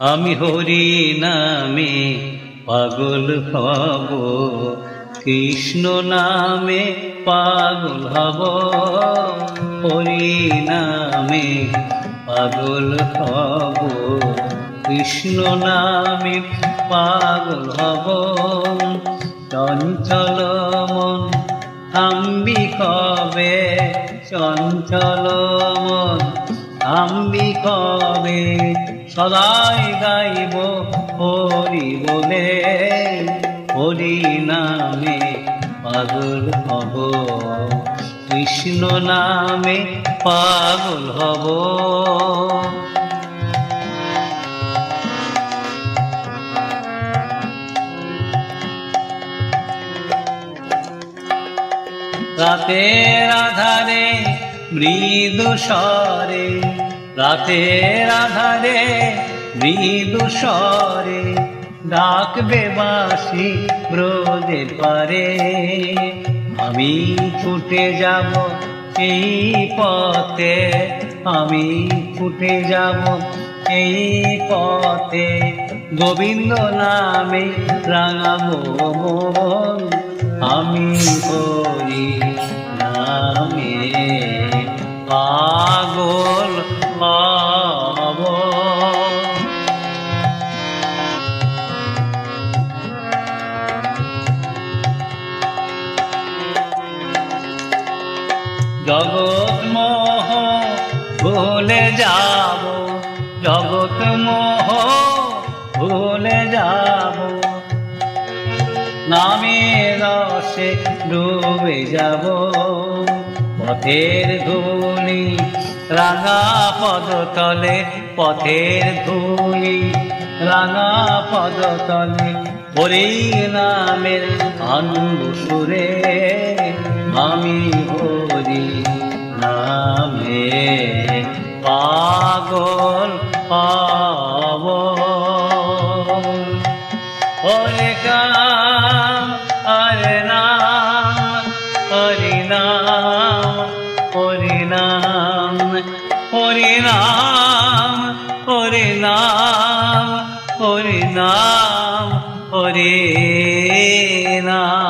আমি হরি নামে পাগল হব, কৃষ্ণ নামে পাগল হব। হরি নামে পাগল হব, কৃষ্ণ নামে পাগল হব। চঞ্চল মন থামবি কবে, চঞ্চল মন থামবি কবে। সদাই গাইব হরি বলে, হরি নামে পাগল হব, কৃষ্ণ নামে পাগল হব। রাতের আধারে মৃদু স্বরে, রাতের আধারে মৃদু স্বরে ডাকবে বাঁশি ব্রজের পারে। আমি ছুটে যাব এই পথে, আমি ছুটে যাব এই পথে। গোবিন্দ নামে রাঙাবো মন, আমি হরি নামে পাগল হব। জগৎ মোহ ভুলে যাব, জগৎ মোহ ভুলে যাব। নামের রসে ডুবে যাব, পথের ধুলি রাঙা পদতলে, পথের ধুলি রাঙা পদতলে। হরি নামের আনন্দ সুরে আমি হরি নামে পাগল হব। হরে কাম হরে নাম, হরি নাম হরি নাম, হরি নাম হরি নাম, হরি নাম হরি নাম।